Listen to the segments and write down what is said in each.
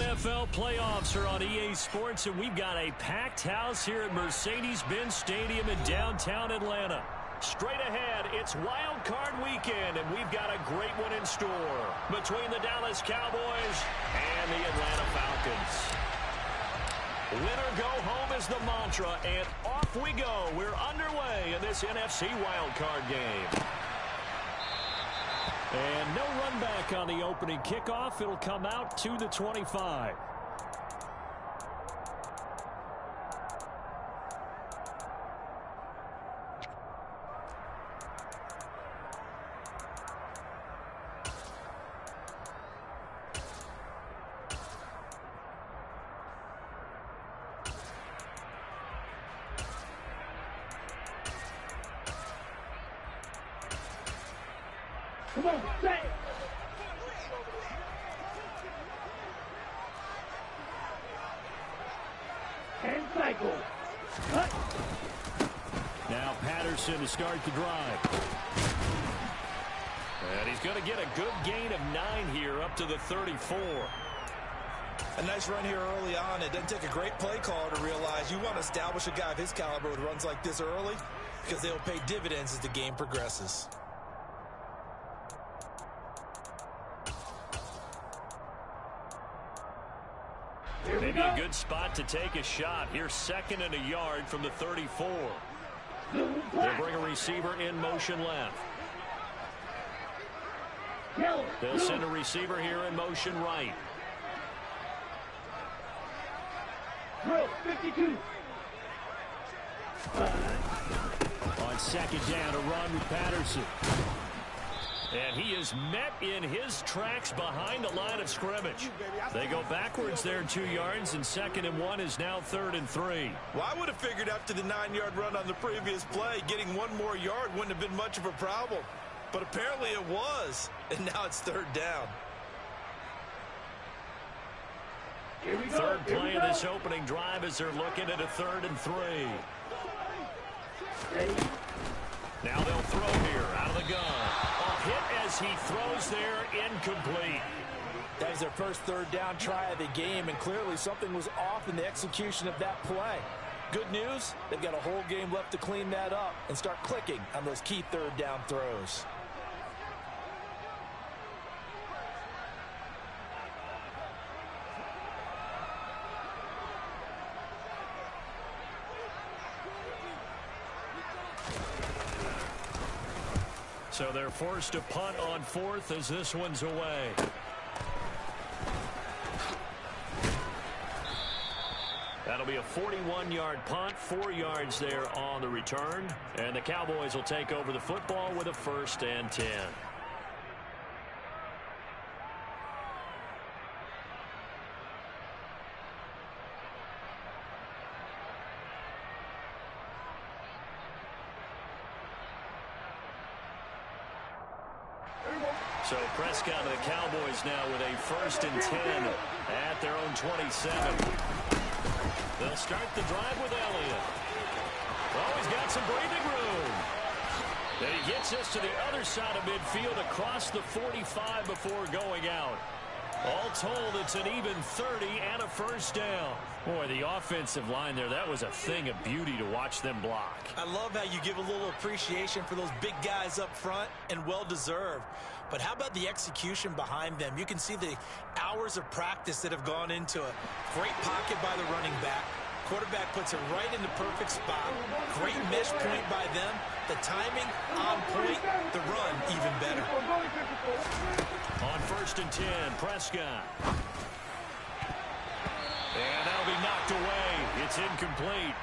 NFL playoffs are on EA Sports, and we've got a packed house here at Mercedes-Benz Stadium in downtown Atlanta. Straight ahead, it's Wild Card Weekend, and we've got a great one in store between the Dallas Cowboys and the Atlanta Falcons. Winner go home is the mantra, and off we go. We're underway in this NFC Wild Card game. And no run back on the opening kickoff. It'll come out to the 25. Come on, say it. And cycle. Cut. Now Patterson to start the drive. And he's going to get a good gain of 9 here up to the 34. A nice run here early on. It doesn't take a great play caller to realize you want to establish a guy of his caliber with runs like this early because they'll pay dividends as the game progresses. Maybe a good spot to take a shot. Here's 2nd and a yard from the 34. They'll bring a receiver in motion left. They'll send a receiver here in motion right. 52. On 2nd down, a run with Patterson. And he is met in his tracks behind the line of scrimmage. They go backwards there 2 yards, and 2nd and 1 is now 3rd and 3. Well, I would have figured after the 9-yard run on the previous play, getting 1 more yard wouldn't have been much of a problem. But apparently it was, and now it's 3rd down. Third play of this opening drive as they're looking at a 3rd and 3. Now they'll throw here out of the gun. A hit as he throws there, incomplete. That was their first 3rd down try of the game, and clearly something was off in the execution of that play. Good news, they've got a whole game left to clean that up and start clicking on those key 3rd down throws. So they're forced to punt on 4th as this one's away. That'll be a 41-yard punt, 4 yards there on the return. And the Cowboys will take over the football with a 1st and 10. So Prescott and the Cowboys now with a 1st and 10 at their own 27. They'll start the drive with Elliott. Oh, he's got some breathing room. And he gets us to the other side of midfield across the 45 before going out. All told, it's an even 30 and a 1st down. Boy, the offensive line there, that was a thing of beauty to watch them block. I love how you give a little appreciation for those big guys up front, and well-deserved. But how about the execution behind them? You can see the hours of practice that have gone into it. Great pocket by the running back. Quarterback puts it right in the perfect spot. Great mesh point by them. The timing on point. The run even better. On 1st and 10, Prescott. And that'll be knocked away. It's incomplete.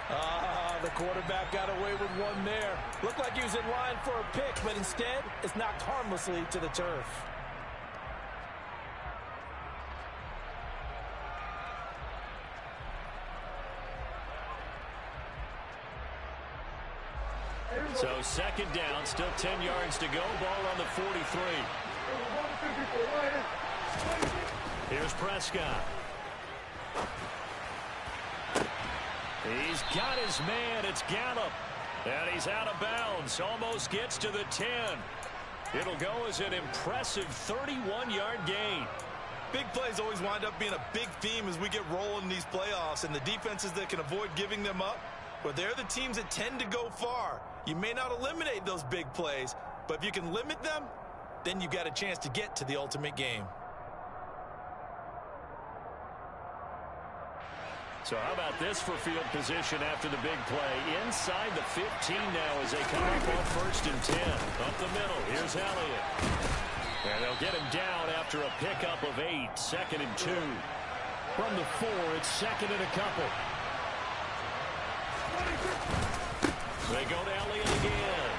The quarterback got away with one there. Looked like he was in line for a pick, but instead, it's knocked harmlessly to the turf. So 2nd down, still 10 yards to go. Ball on the 43. Here's Prescott. He's got his man. It's Gallup. And he's out of bounds. Almost gets to the 10. It'll go as an impressive 31-yard gain. Big plays always wind up being a big theme as we get rolling in these playoffs, and the defenses that can avoid giving them up, well, they're the teams that tend to go far. You may not eliminate those big plays, but if you can limit them, then you've got a chance to get to the ultimate game. So how about this for field position after the big play? Inside the 15 now as they come up on 1st and 10. Up the middle, here's Elliott. And they'll get him down after a pickup of 8. 2nd and 2. From the 4, it's 2nd and a couple. They go to Elliott again.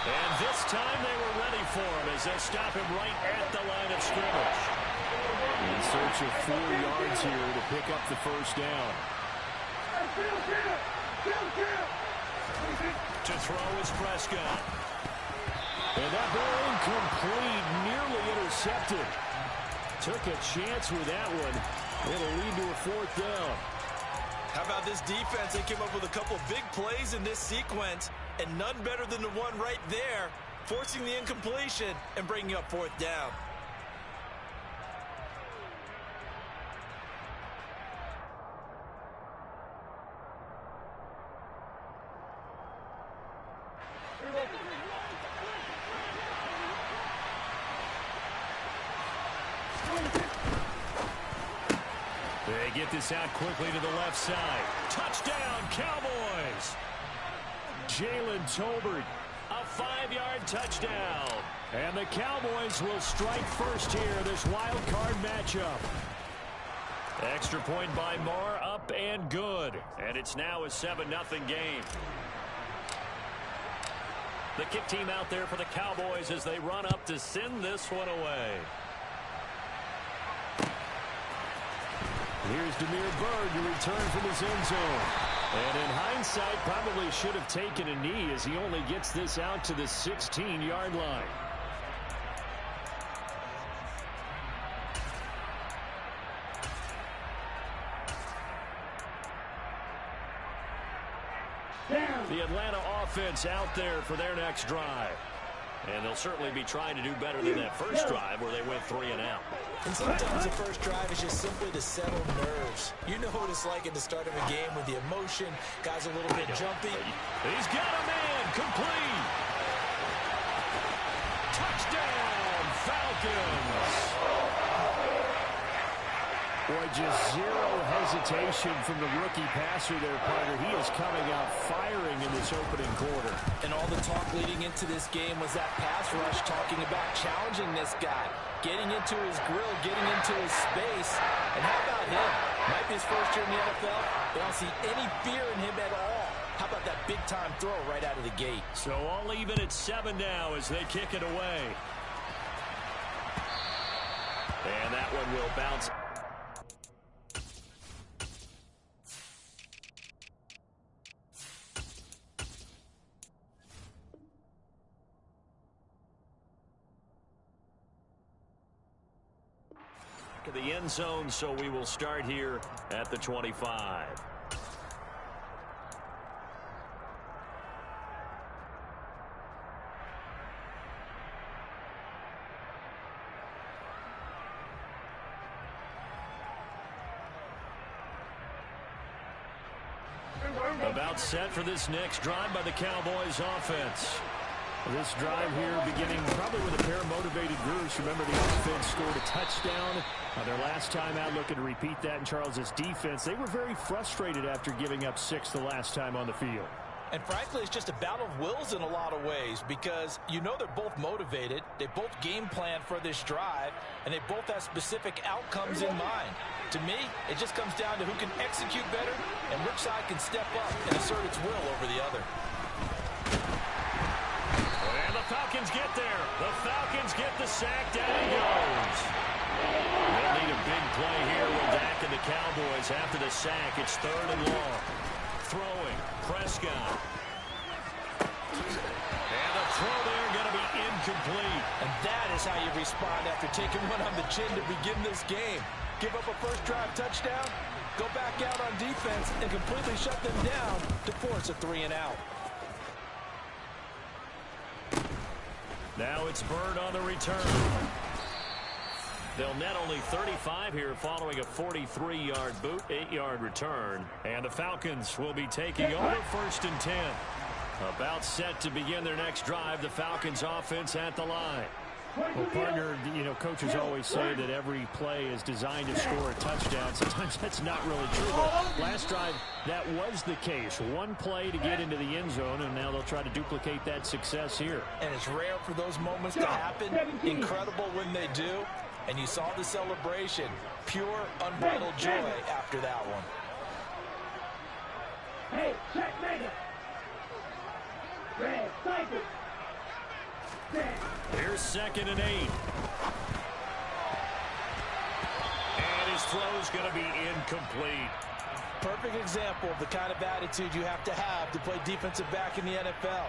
And this time they were ready for him as they stop him right at the line of scrimmage. In search of 4 yards here to pick up the 1st down. To throw is Prescott. And that ball incomplete, nearly intercepted. Took a chance with that one. It'll lead to a 4th down. How about this defense? They came up with a couple big plays in this sequence, and none better than the one right there, forcing the incompletion and bringing up 4th down. They get this out quickly to the left side. Touchdown, Cowboys! Jalen Tolbert, a 5-yard touchdown. And the Cowboys will strike first here, this wild card matchup. Extra point by Moore, up and good. And it's now a 7-0 game. The kick team out there for the Cowboys as they run up to send this one away. Here's Damiere Byrd to return from his end zone. And in hindsight, probably should have taken a knee as he only gets this out to the 16-yard line. The Atlanta offense out there for their next drive. And they'll certainly be trying to do better than that first drive where they went 3 and out. And sometimes the first drive is just simply to settle nerves. You know what it's like at the start of a game with the emotion. Guys a little bit jumpy. He's got a man. Complete. Touchdown, Falcons. Boy, just zero hesitation from the rookie passer there, partner. He is coming out firing in this opening quarter. And all the talk leading into this game was that pass rush, talking about challenging this guy, getting into his grill, getting into his space. And how about him? Might be his first year in the NFL. They don't see any fear in him at all. How about that big-time throw right out of the gate? So all even at 7 now as they kick it away. And that one will bounce. To the end zone, so we will start here at the 25. About set for this next drive by the Cowboys offense. This drive here beginning probably with a pair of motivated groups. Remember, the offense scored a touchdown their last time out, looking to repeat that in Charles's defense. They were very frustrated after giving up 6 the last time on the field. And frankly, it's just a battle of wills in a lot of ways because you know they're both motivated. They both game plan for this drive, and they both have specific outcomes in mind. To me, it just comes down to who can execute better and which side can step up and assert its will over the other. And the Falcons get there. The Falcons get the sack. Down he goes. They'll need a big play here with Dak and the Cowboys after the sack. It's 3rd and long. Throwing, Prescott. And the throw there going to be incomplete. And that is how you respond after taking one on the chin to begin this game. Give up a first drive touchdown, go back out on defense, and completely shut them down to force a 3 and out. Now it's Byrd on the return. They'll net only 35 here following a 43-yard boot, 8-yard return. And the Falcons will be taking over 1st and 10. About set to begin their next drive. The Falcons offense at the line. Well, partner, you know, coaches always say that every play is designed to score a touchdown. Sometimes that's not really true, but last drive, that was the case. One play to get into the end zone, and now they'll try to duplicate that success here. And it's rare for those moments to happen. Incredible when they do. And you saw the celebration. Pure, unbridled joy after that one. Hey, check mega. Red cycle. Here's 2nd and 8. And his throw's going to be incomplete. Perfect example of the kind of attitude you have to play defensive back in the NFL.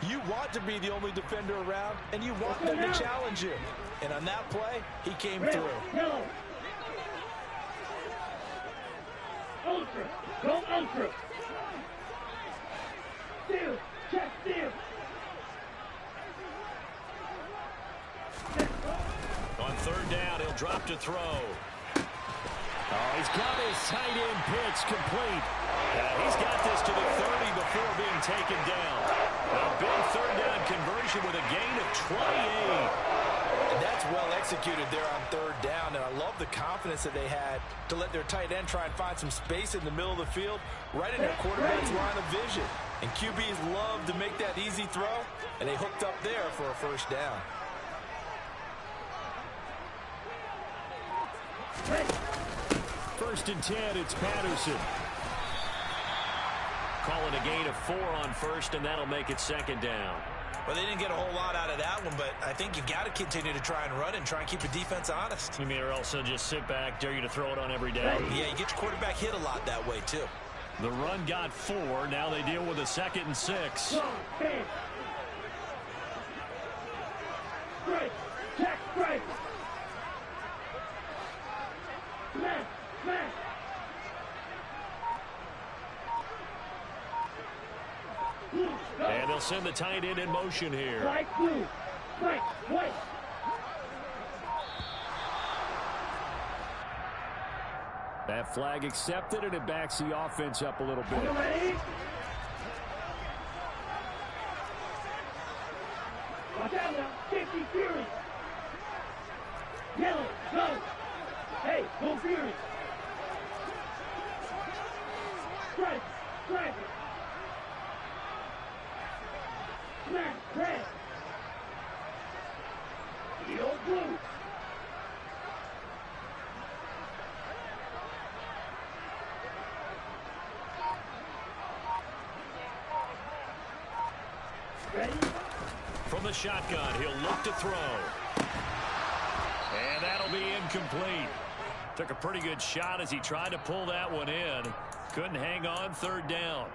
You want to be the only defender around, and you want them to challenge you. And on that play, he came through. Yellow. Ultra. Go ultra. Steal. Check steal. On 3rd down, he'll drop to throw. Oh, he's got his tight end pitch complete. He's got this to the 30 before being taken down. A big 3rd down conversion with a gain of 28. And that's well executed there on 3rd down, and I love the confidence that they had to let their tight end try and find some space in the middle of the field, right in their quarterback's line of vision. And QBs love to make that easy throw, and they hooked up there for a 1st down. First and 10, it's Patterson. Calling a gain of 4 on 1st, and that'll make it 2nd down. Well, they didn't get a whole lot out of that one, but I think you got to continue to try and run and try and keep the defense honest. You mean, or also just sit back, dare you to throw it on every down? Yeah, you get your quarterback hit a lot that way, too. The run got 4. Now they deal with a 2nd and 6. Strike. Check strike. Smash. Smash. And they'll send the tight end in motion here. Strike blue. Strike white. That flag accepted, and it backs the offense up a little bit. You ready? Watch out now. 50 Fury. Yellow. Go. Hey, go Fury. Strike. Strike. Smash. Red. Yellow blue. Ready? From the shotgun, he'll look to throw. And that'll be incomplete. Took a pretty good shot as he tried to pull that one in. Couldn't hang on 3rd down.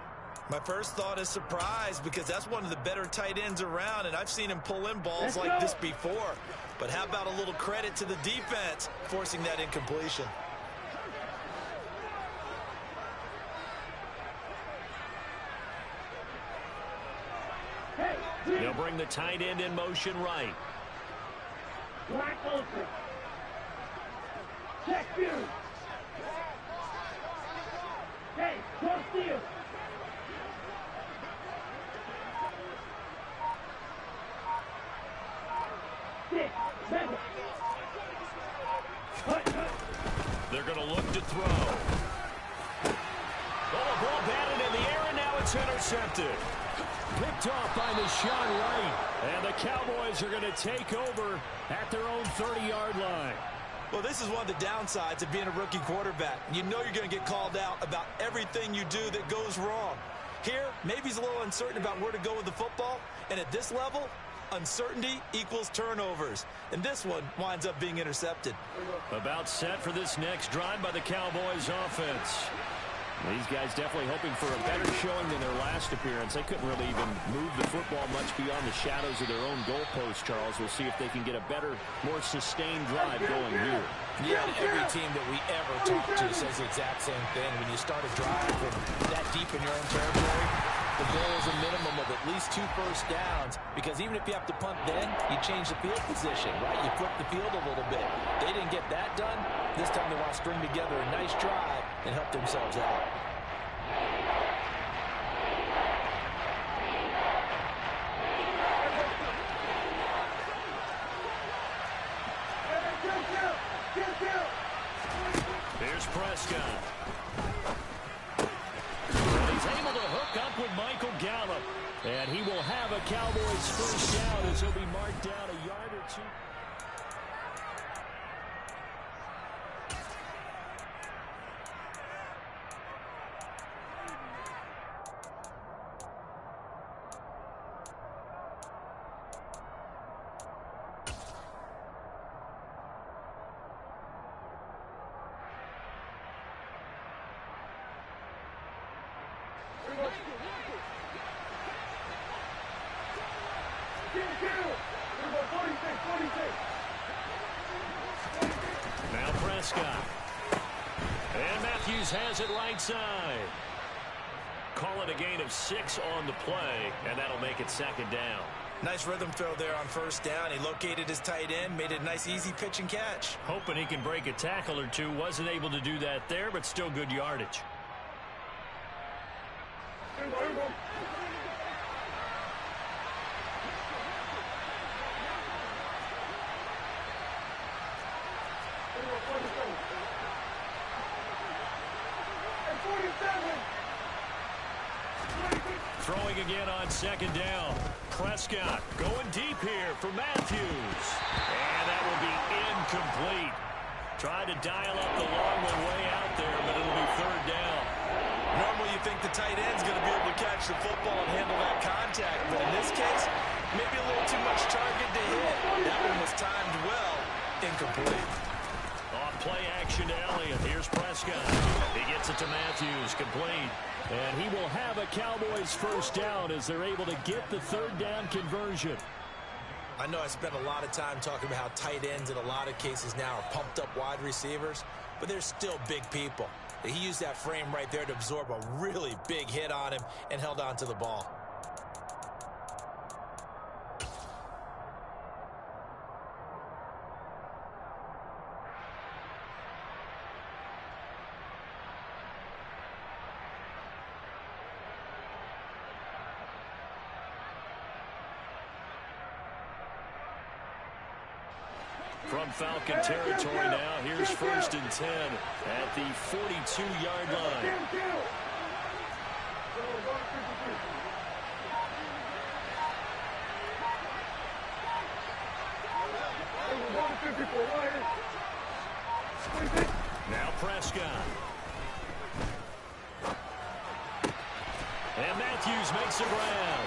My first thought is surprise, because that's one of the better tight ends around, and I've seen him pull in balls like this before. But how about a little credit to the defense forcing that incompletion? Hey, They'll bring the tight end in motion right. Black Ultra. Check Fury. Hey, go steal. Six, seven. They're going to look to throw. Oh, the ball batted in the air, and now it's intercepted. Picked off by Deshaun Wright. And the Cowboys are going to take over at their own 30-yard line. Well, this is one of the downsides of being a rookie quarterback. You know you're going to get called out about everything you do that goes wrong. Here, maybe he's a little uncertain about where to go with the football. And at this level, uncertainty equals turnovers. And this one winds up being intercepted. About set for this next drive by the Cowboys offense. These guys definitely hoping for a better showing than their last appearance. They couldn't really even move the football much beyond the shadows of their own goalpost, Charles. We'll see if they can get a better, more sustained drive going here. Yeah, every team that we ever talk to says the exact same thing. When you start a drive from that deep in your own territory, the goal is a minimum of at least 2 first downs, because even if you have to punt then, you change the field position, right? You flip the field a little bit. They didn't get This time they want to string together a nice drive and help themselves out. Here's Prescott. And he's able to hook up with Michael Gallup. And he will have a Cowboys first down as he'll be marked down a yard or two. Now Prescott. And Matthews has it right side. Call it a gain of 6 on the play, and that'll make it second down. Nice rhythm throw there on first down. He located his tight end, made it a nice easy pitch and catch. Hoping he can break a tackle or two. Wasn't able to do that there, but still good yardage. Throwing again on second down. Prescott going deep here for Matthews. And that will be incomplete. Tried to dial up the long one way out there, but it'll be third down. Normally you think the tight end's going to be able to catch the football and handle that contact, but in this case, maybe a little too much target to hit. That one was timed well. Incomplete. Off play action to Elliott. Here's Prescott. He gets it to Matthews. Complete. And he will have a Cowboys first down as they're able to get the third down conversion. I know I spent a lot of time talking about how tight ends in a lot of cases now are pumped up wide receivers, but they're still big people. He used that frame right there to absorb a really big hit on him and held on to the ball. From Falcon territory now, here's first and 10 at the 42-yard line. Now Prescott. And Matthews makes a grab.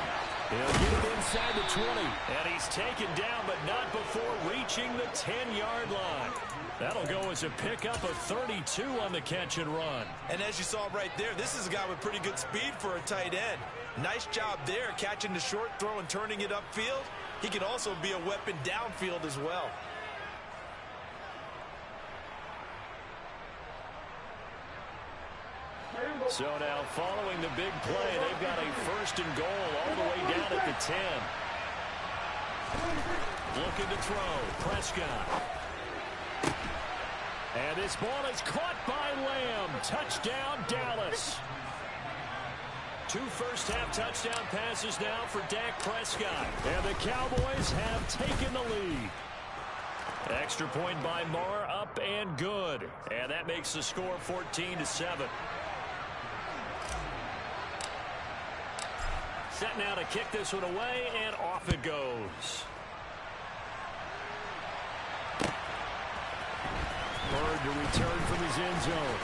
He'll get it inside the 20. And he's taken down, but not before reaching the 10-yard line. That'll go as a pickup of 32 on the catch and run. And as you saw right there, this is a guy with pretty good speed for a tight end. Nice job there, catching the short throw and turning it upfield. He can also be a weapon downfield as well. So now following the big play, they've got a first and goal all the way down at the 10. Looking to throw, Prescott. And this ball is caught by Lamb. Touchdown, Dallas. 2 first-half touchdown passes now for Dak Prescott. And the Cowboys have taken the lead. Extra point by Marr, up and good. And that makes the score 14-7. Set now to kick this one away, and off it goes. Bird to return from his end zone.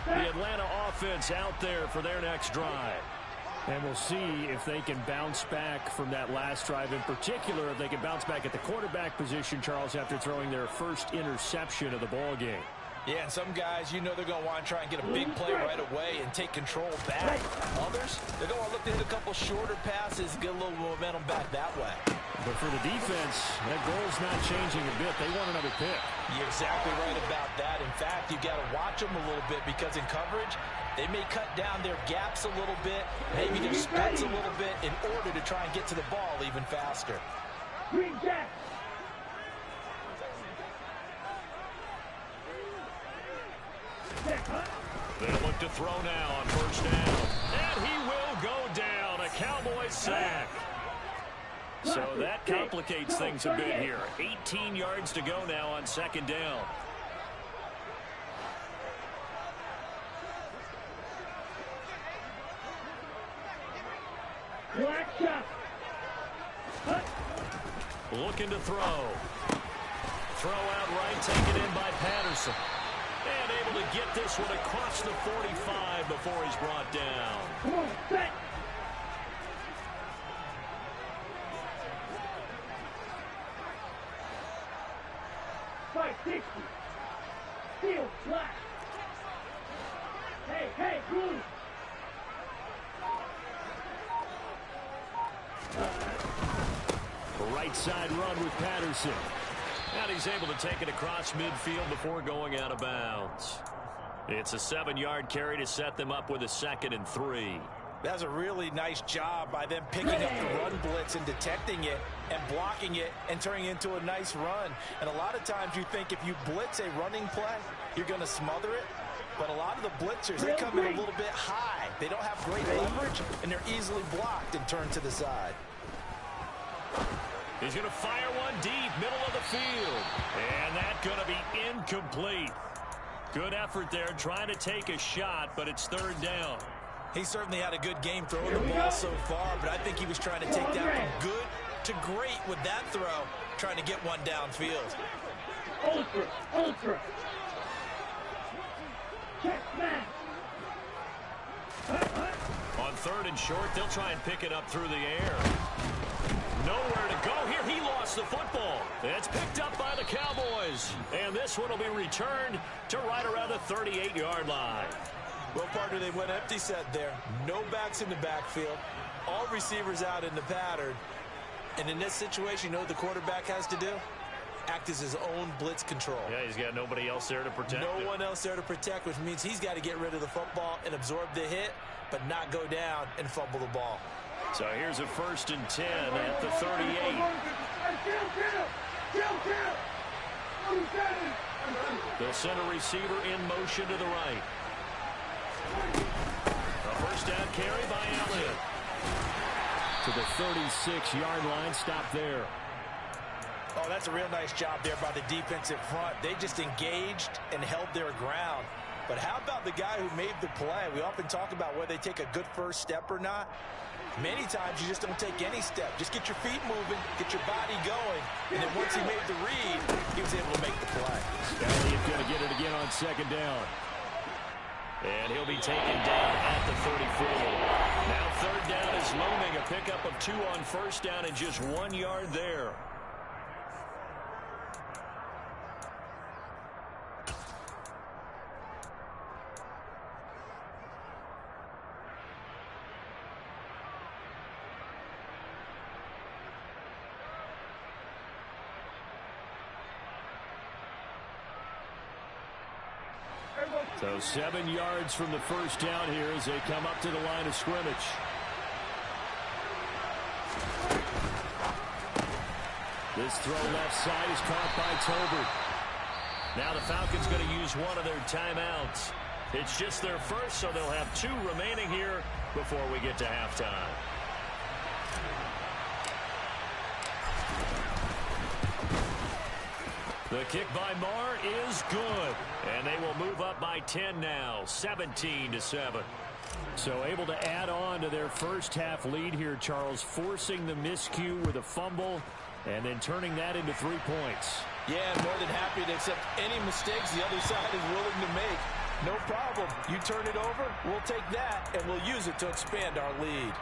The Atlanta offense out there for their next drive. And we'll see if they can bounce back from that last drive. In particular, if they can bounce back at the quarterback position, Charles, after throwing their first interception of the ball game. Yeah, and some guys, you know they're going to want to try and get a big play right away and take control back. Others, they're going to look to hit a couple shorter passes, get a little momentum back that way. But for the defense, that goal's not changing a bit. They want another pick. You're exactly right about that. In fact, you've got to watch them a little bit because in coverage, they may cut down their gaps a little bit, maybe their splits a little bit in order to try and get to the ball even faster. Green Jack. They'll look to throw now on first down. And he will go down. A Cowboys sack. So that complicates things a bit here. 18 yards to go now on second down. Black shot. Looking to throw. Throw out right, taken in by Patterson. And able to get this one across the 45 before he's brought down. Come on, set. Fight 60. Steel flat. Hey, Bruce. Right side run with Patterson. And he's able to take it across midfield before going out of bounds. It's a 7-yard carry to set them up with a 2nd and 3. That's a really nice job by them picking up the run blitz and detecting it and blocking it and turning it into a nice run. And a lot of times you think if you blitz a running play, you're going to smother it. But a lot of the blitzers, they come in a little bit high. They don't have great leverage, and they're easily blocked and turned to the side. He's going to fire one deep, middle of the field. And that's going to be incomplete. Good effort there, trying to take a shot, but it's 3rd down. He certainly had a good game throwing the ball so far, but I think he was trying to take that from good to great with that throw, trying to get one downfield. Ultra. Check smash. On 3rd and short, they'll try and pick it up through the air. Nowhere to go here. He lost the football. It's picked up by the Cowboys. And this one will be returned to right around the 38-yard line. Well, partner, they went empty set there. No backs in the backfield. All receivers out in the pattern. And in this situation, you know what the quarterback has to do? Act as his own blitz control. Yeah, he's got nobody else there to protect him. No one else there to protect, which means he's got to get rid of the football and absorb the hit, but not go down and fumble the ball. So here's a 1st and 10 at the 38. They'll send a receiver in motion to the right. A first down carry by Elliott. To the 36-yard line, stop there. Oh, that's a real nice job there by the defensive front. They just engaged and held their ground. But how about the guy who made the play? We often talk about whether they take a good first step or not. Many times you just don't take any step. Just get your feet moving, get your body going, and then once he made the read, he was able to make the play. Elliott going to get it again on 2nd down. And he'll be taken down at the 34. Now 3rd down is looming. A pickup of 2 on first down and just 1 yard there. So 7 yards from the first down here as they come up to the line of scrimmage. This throw left side is caught by Tolbert. Now the Falcons going to use one of their timeouts. It's just their first, so they'll have 2 remaining here before we get to halftime. The kick by Marr is good. And they will move up by 10 now, 17-7. So able to add on to their first half lead here, Charles, forcing the miscue with a fumble and then turning that into 3 points. Yeah, more than happy to accept any mistakes the other side is willing to make. No problem. You turn it over, we'll take that, and we'll use it to expand our lead.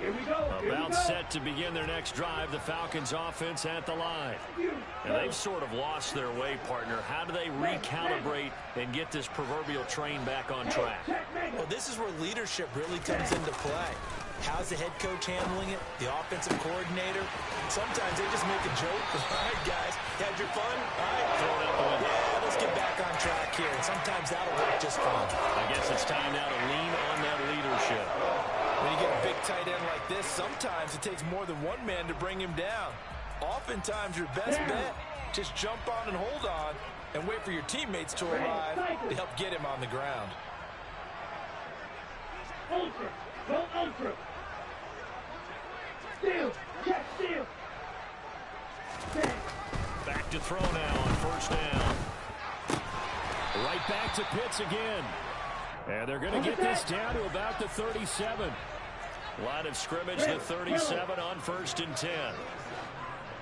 Here we go. About set to begin their next drive, the Falcons offense at the line. And they've sort of lost their way, partner. How do they recalibrate and get this proverbial train back on track? Well, this is where leadership really comes into play. How's the head coach handling it? The offensive coordinator? Sometimes they just make a joke. All right, guys, you had your fun? All right, Throw it out the window. yeah, let's get back on track here. And sometimes that'll work just fine. I guess it's time now to lean on that leadership. When you get a big tight end like this, sometimes it takes more than one man to bring him down. Oftentimes, your best bet, just jump on and hold on and wait for your teammates to arrive to help get him on the ground. Ultra. Go ultra. Steal. Check steal. Back to throw now on first down. Right back to Pitts again. And they're going to get this down to about the 37. Line of scrimmage, the 37 on 1st and 10.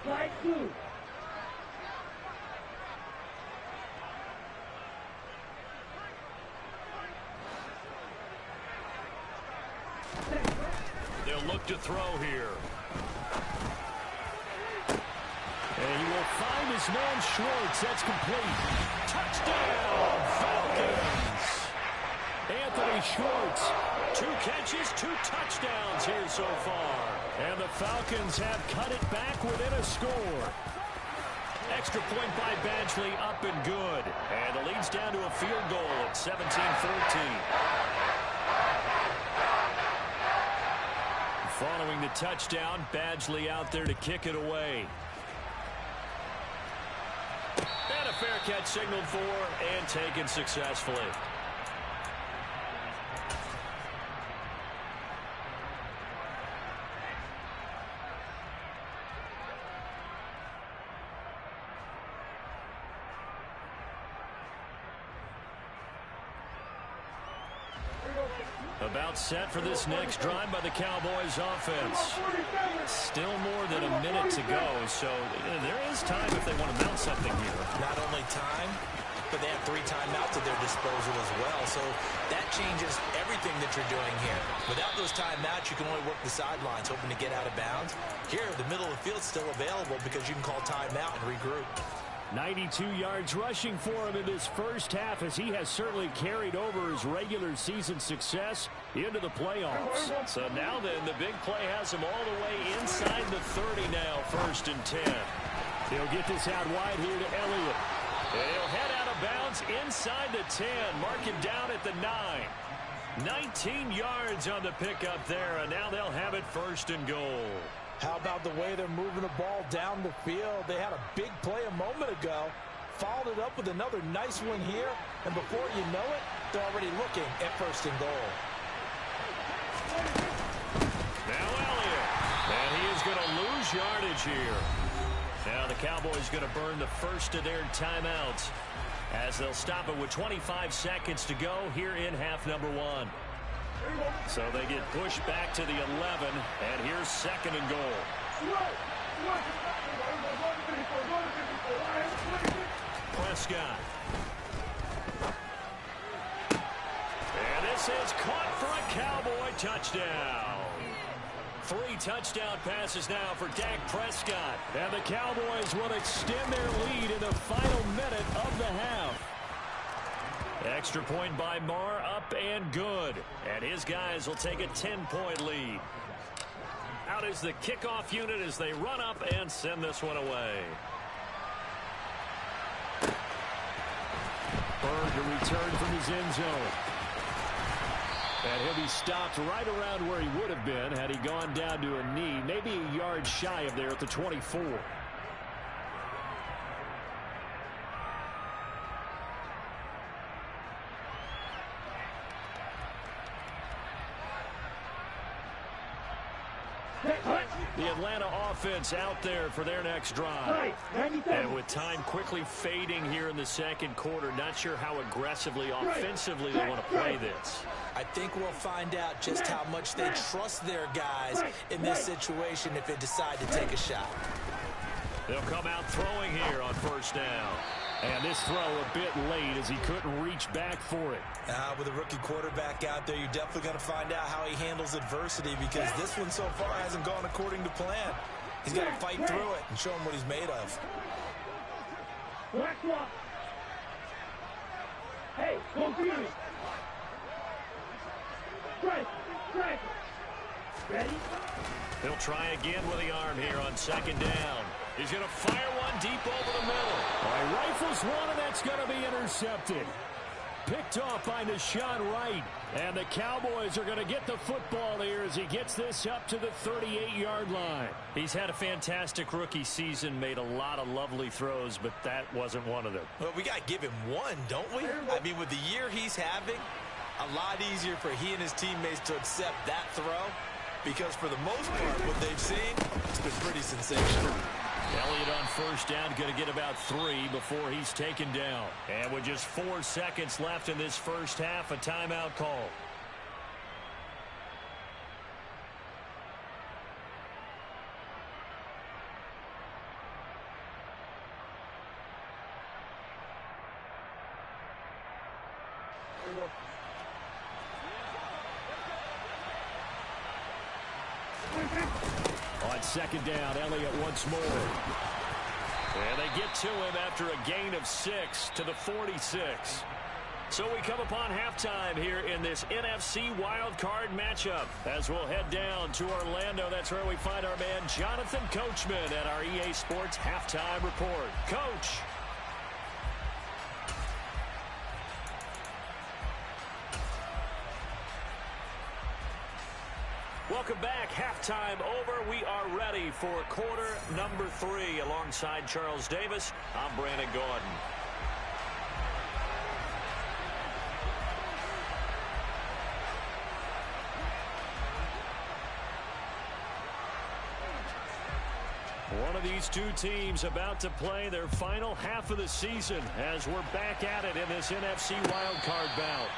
Flag blue. They'll look to throw here. And he will find his man Schwartz. That's complete. Touchdown, Falcons! Anthony Schwartz. 2 catches, 2 touchdowns here so far. And the Falcons have cut it back within a score. Extra point by Badgley, up and good. And the lead's down to a field goal at 17-14. Following the touchdown, Badgley out there to kick it away. And a fair catch signaled for and taken successfully. About set for this next drive by the Cowboys offense. Still more than a minute to go, so there is time if they want to mount something here. Not only time, but they have 3 timeouts at their disposal as well. So that changes everything that you're doing here. Without those timeouts, you can only work the sidelines, hoping to get out of bounds. Here, the middle of the field is still available because you can call timeout and regroup. 92 yards rushing for him in this first half, as he has certainly carried over his regular season success into the playoffs. So now then, the big play has him all the way inside the 30 now, 1st and 10. He'll get this out wide here to Elliott. And he'll head out of bounds inside the 10. Mark him down at the 9. 19 yards on the pickup there, and now they'll have it 1st and goal. How about the way they're moving the ball down the field? They had a big play a moment ago, followed it up with another nice one here, and before you know it, they're already looking at 1st and goal. Now Elliott, and he is going to lose yardage here. Now the Cowboys going to burn the first of their timeouts as they'll stop it with 25 seconds to go here in half number 1. So they get pushed back to the 11, and here's 2nd and goal. Prescott. And this is caught for a Cowboy touchdown. 3 touchdown passes now for Dak Prescott. And the Cowboys will extend their lead in the final minute of the half. Extra point by Marr, up and good. And his guys will take a 10-point lead. Out is the kickoff unit as they run up and send this one away. Bird to return from his end zone. And he'll be stopped right around where he would have been had he gone down to a knee, maybe a yard shy of there at the 24. The Atlanta offense out there for their next drive. And with time quickly fading here in the 2nd quarter, not sure how aggressively, offensively they want to play this. I think we'll find out just how much they trust their guys in this situation if they decide to take a shot. They'll come out throwing here on 1st down. And this throw a bit late as he couldn't reach back for it. With a rookie quarterback out there, you're definitely going to find out how he handles adversity, because this one so far hasn't gone according to plan. He's got to fight through it and show him what he's made of. Black swap. Hey, go green. Strike. Strike. Ready? He'll try again with the arm here on second down. He's going to fire one deep over the middle. He rifles one, and that's going to be intercepted. Picked off by Htownrida832. And the Cowboys are going to get the football here as he gets this up to the 38-yard line. He's had a fantastic rookie season, made a lot of lovely throws, but that wasn't one of them. Well, we got to give him one, don't we? I mean, with the year he's having, a lot easier for he and his teammates to accept that throw, because for the most part, what they've seen, it's been pretty sensational. Elliott on first down, going to get about 3 before he's taken down. And with just 4 seconds left in this first half, a timeout call. On second down, Elliott once more. And they get to him after a gain of 6 to the 46. So we come upon halftime here in this NFC Wild Card matchup. As we'll head down to Orlando, that's where we find our man Jonathan Coachman at our EA Sports Halftime Report. Coach. Welcome back. Halftime over. We are ready for quarter number 3. Alongside Charles Davis, I'm Brandon Gordon. One of these two teams about to play their final half of the season as we're back at it in this NFC wildcard bout.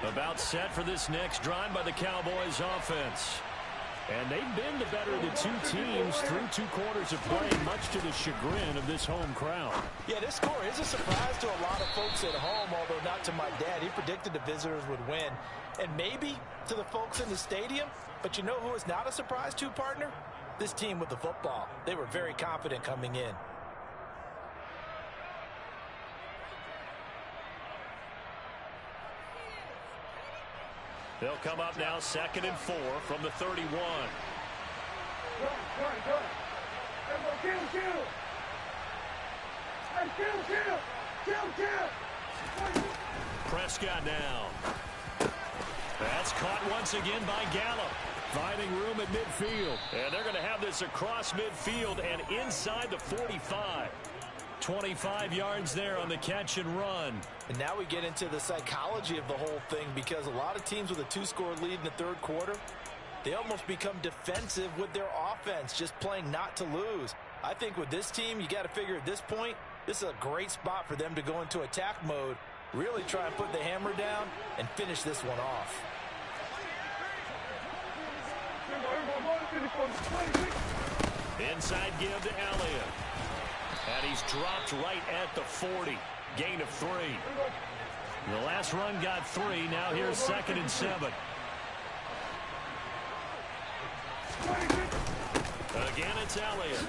About set for this next drive by the Cowboys offense. And they've been the better of the two teams through 2 quarters of play, much to the chagrin of this home crowd. Yeah, this score is a surprise to a lot of folks at home, although not to my dad. He predicted the visitors would win. And maybe to the folks in the stadium. But you know who is not a surprise to, partner? This team with the football. They were very confident coming in. They'll come up now 2nd and 4 from the 31. Prescott now. That's caught once again by Gallup. Finding room at midfield. And they're going to have this across midfield and inside the 45. 25 yards there on the catch and run. And now we get into the psychology of the whole thing, because a lot of teams with a 2-score lead in the 3rd quarter, they almost become defensive with their offense, just playing not to lose. I think with this team, you got to figure at this point, this is a great spot for them to go into attack mode, really try and put the hammer down and finish this one off. Inside give to Elliott. And he's dropped right at the 40. Gain of 3. The last run got 3. Now here's 2nd and 7. Again, it's Elliott.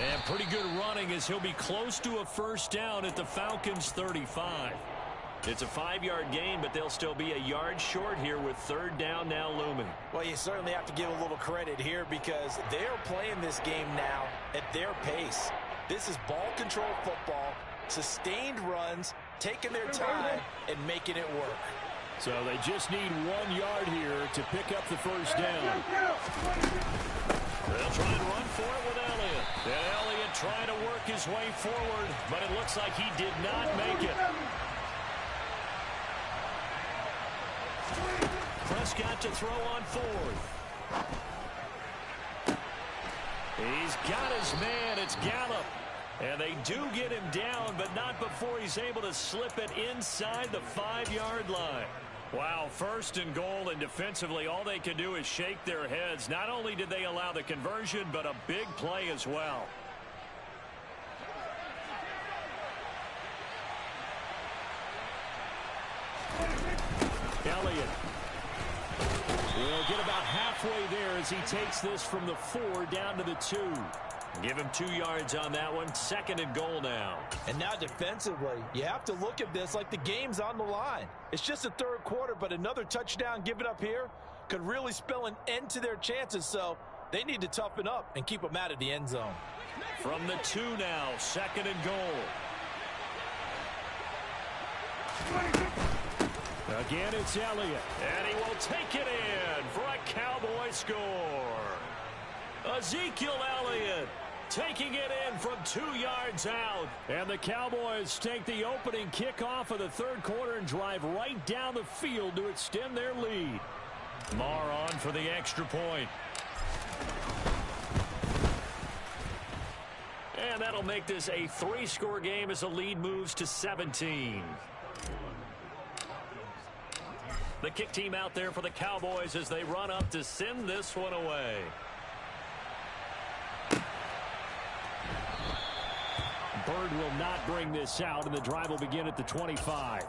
And pretty good running as he'll be close to a first down at the Falcons' 35. It's a 5-yard gain, but they'll still be a yard short here with 3rd down now looming. Well, you certainly have to give a little credit here, because they're playing this game now at their pace. This is ball control football, sustained runs, taking their time and making it work. So they just need 1 yard here to pick up the first down. They'll try and run for it with Elliott. And Elliott trying to work his way forward, but it looks like he did not make it. Prescott to throw on 4th. He's got his man. It's Gallup. And they do get him down, but not before he's able to slip it inside the 5-yard line. Wow, 1st and goal, and defensively all they can do is shake their heads. Not only did they allow the conversion, but a big play as well. Elliott will get about halfway there as he takes this from the 4 down to the 2. Give him 2 yards on that one. 2nd and goal now. And now defensively, you have to look at this like the game's on the line. It's just the 3rd quarter, but another touchdown given up here could really spell an end to their chances. So they need to toughen up and keep them out of the end zone. From the 2 now, 2nd and goal. Again, it's Elliott, and he will take it in for a Cowboy score. Ezekiel Elliott taking it in from 2 yards out. And the Cowboys take the opening kickoff of the 3rd quarter and drive right down the field to extend their lead. Marr on for the extra point. And that'll make this a 3-score game as the lead moves to 17. The kick team out there for the Cowboys as they run up to send this one away. Bird will not bring this out, and the drive will begin at the 25.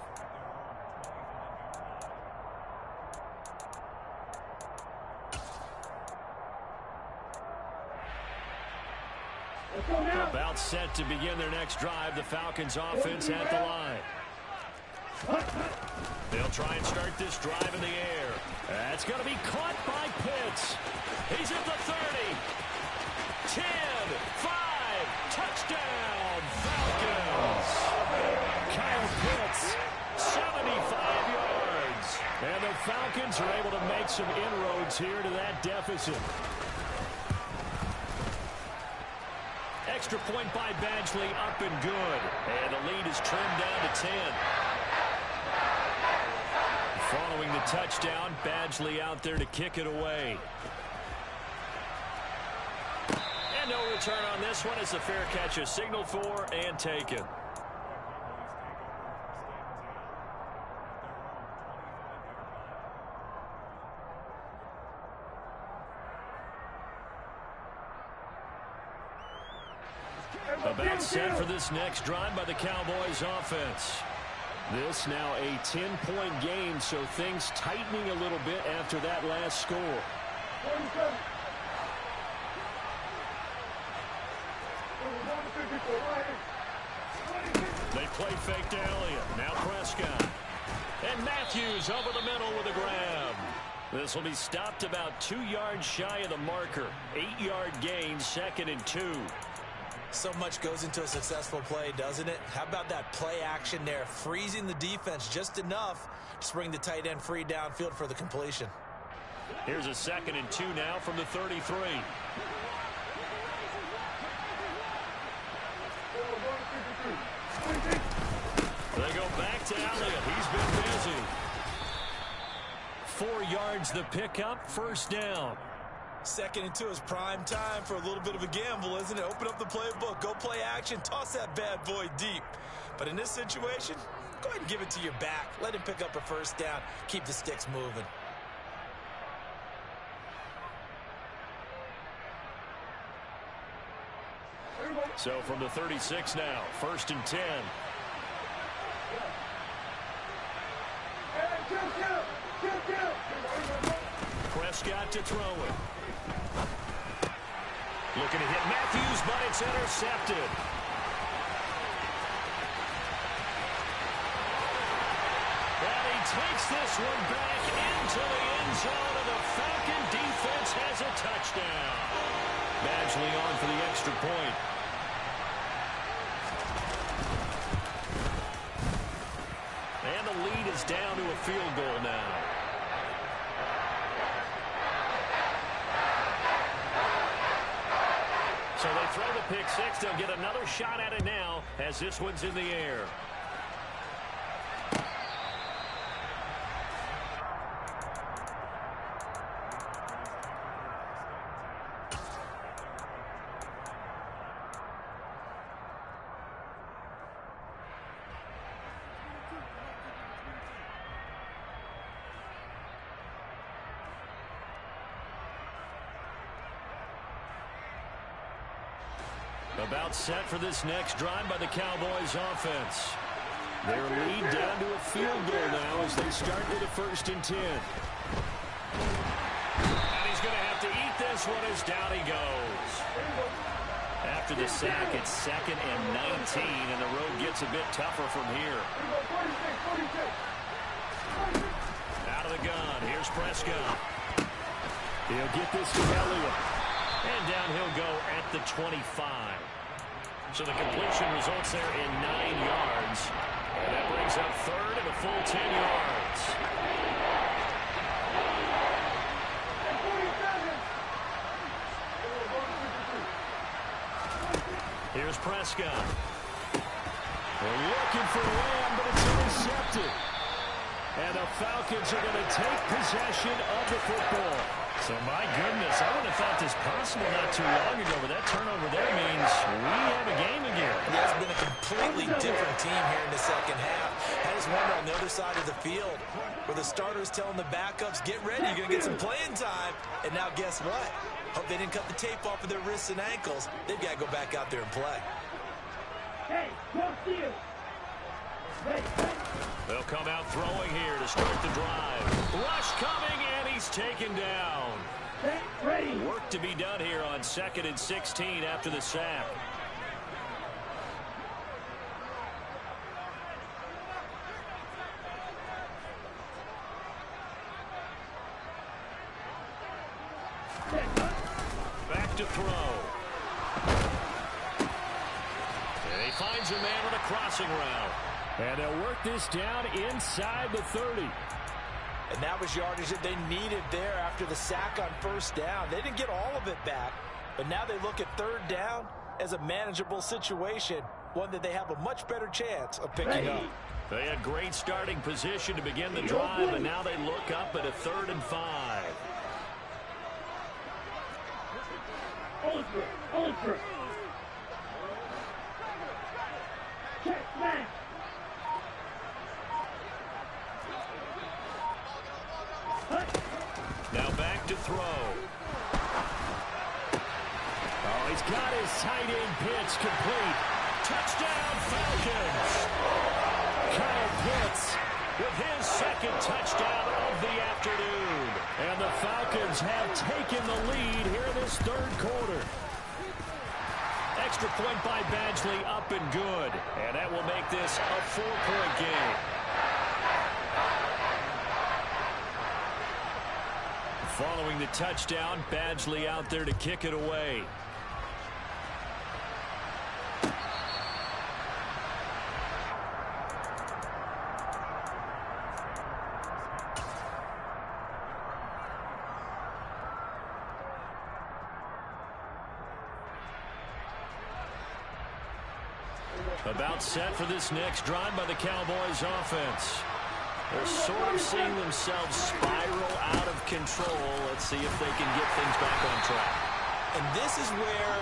About set to begin their next drive. The Falcons offense at the line. They'll try and start this drive in the air. That's going to be caught by Pitts. He's at the 30. 10, 5, touchdown, Falcons. Kyle Pitts, 75 yards. And the Falcons are able to make some inroads here to that deficit. Extra point by Badgley, up and good. And the lead is trimmed down to 10. Following the touchdown, Badgley out there to kick it away. And no return on this one as the fair catch is signaled for and taken. About set for this next drive by the Cowboys offense. This now a 10-point game, so things tightening a little bit after that last score. They play fake to Elliott. Now Prescott. And Matthews over the middle with a grab. This will be stopped about 2 yards shy of the marker. 8-yard gain, 2nd and 2. So much goes into a successful play, doesn't it? How about that play action there? Freezing the defense just enough to bring the tight end free downfield for the completion. Here's a 2nd and 2 now from the 33. They go back to Elliott. He's been busy. 4 yards the pickup, 1st down. 2nd and 2 is prime time for a little bit of a gamble, isn't it? Open up the playbook, go play action, toss that bad boy deep. But in this situation, go ahead and give it to your back. Let him pick up a 1st down. Keep the sticks moving. So from the 36 now, 1st and 10. Prescott to throw it. Looking to hit Matthews, but it's intercepted. And he takes this one back into the end zone, and the Falcon defense has a touchdown. Badgley on for the extra point. And the lead is down to a field goal now. So they throw the pick six. They'll get another shot at it now as this one's in the air. About set for this next drive by the Cowboys offense. Their lead down to a field goal now as they start with a 1st and 10. And he's going to have to eat this one as down he goes. After the sack, it's 2nd and 19, and the road gets a bit tougher from here. Out of the gun, here's Prescott. He'll get this to Elliott. And down he'll go at the 25. So the completion results there in 9 yards. And that brings up 3rd and a full 10 yards. Here's Prescott. They're looking for Lamb, but it's intercepted. And the Falcons are going to take possession of the football. So, my goodness, I wouldn't have thought this possible not too long ago, but that turnover there means we have a game again. It has been a completely different team here in the second half. I just wonder on the other side of the field where the starters telling the backups, get ready, you're going to get some playing time. And now guess what? Hope they didn't cut the tape off of their wrists and ankles. They've got to go back out there and play. Hey, come to you. They'll come out throwing here to start the drive. Rush coming, and he's taken down. Ready. Work to be done here on 2nd and 16 after the sack. Back to throw. And he finds a man with a crossing route. And they'll work this down inside the 30. And that was yardage that they needed there after the sack on 1st down. They didn't get all of it back, but now they look at 3rd down as a manageable situation, one that they have a much better chance of picking up. They had great starting position to begin the drive, and now they look up at a 3rd and 5. Ultra. Check back. Now back to throw. Oh, he's got his tight end pitch complete. Touchdown, Falcons! Kyle Pitts With his 2nd touchdown of the afternoon. And the Falcons have taken the lead here in this 3rd quarter. Extra point by Badgley, up and good. And that will make this a 4-point game. Following the touchdown, Badgley out there to kick it away. About set for this next drive by the Cowboys offense. They're sort of seeing themselves spiral out of control. Let's see if they can get things back on track. And this is where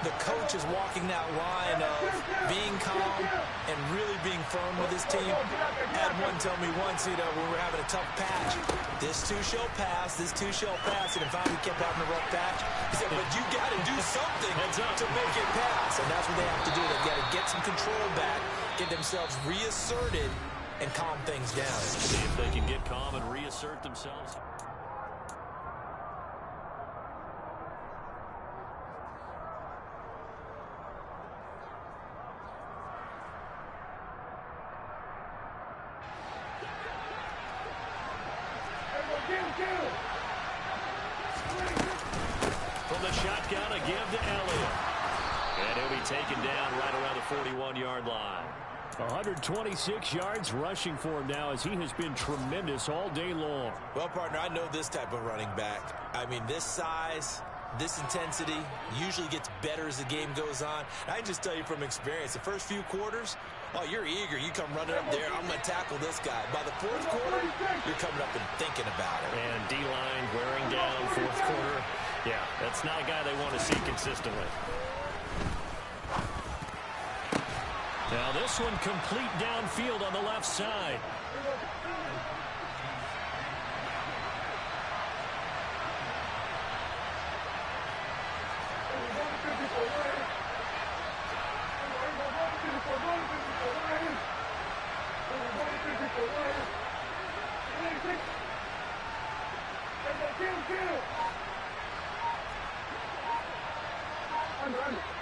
the coach is walking that line of being calm and really being firm with his team. I had one tell me once, when we were having a tough patch, this too shall pass, this too shall pass, and if we kept having a rough patch, he said, but you got to do something to make it pass. And that's what they have to do. They've got to get some control back, get themselves reasserted, and calm things down. See if they can get calm and reassert themselves. From the shotgun, a give to Elliott. And he'll be taken down right around the 41-yard line. 126 yards rushing for him now as he has been tremendous all day long. Well, partner, I know this type of running back. I mean, this size, this intensity usually gets better as the game goes on. I can just tell you from experience, the first few quarters, oh, you're eager. You come running up there, I'm going to tackle this guy. By the 4th quarter, you're coming up and thinking about it. And D-line wearing down 4th quarter. Yeah, that's not a guy they want to see consistently. Now this one complete downfield on the left side.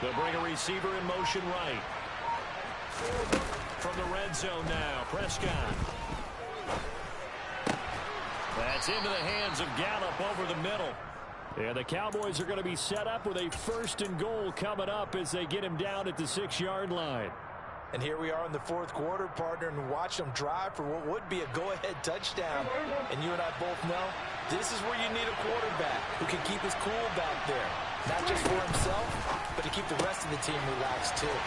They'll bring a receiver in motion right. From the red zone now, Prescott. That's into the hands of Gallup over the middle. And the Cowboys are going to be set up with a 1st and goal coming up as they get him down at the 6-yard line. And here we are in the 4th quarter, partner, and watch them drive for what would be a go-ahead touchdown. And you and I both know this is where you need a quarterback who can keep his cool back there. Not just for himself, but to keep the rest of the team relaxed, too.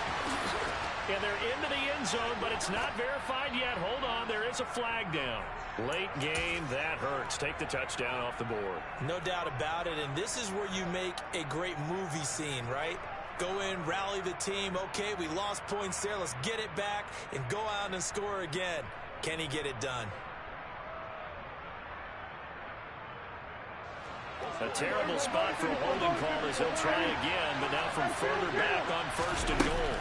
And they're into the end zone, but it's not verified yet. Hold on, there is a flag down. Late game, that hurts. Take the touchdown off the board. No doubt about it, and this is where you make a great movie scene, right? Go in, rally the team. Okay, we lost points there. Let's get it back and go out and score again. Can he get it done? A terrible spot for a holding call as he'll try again, but now from further back on 1st and goal.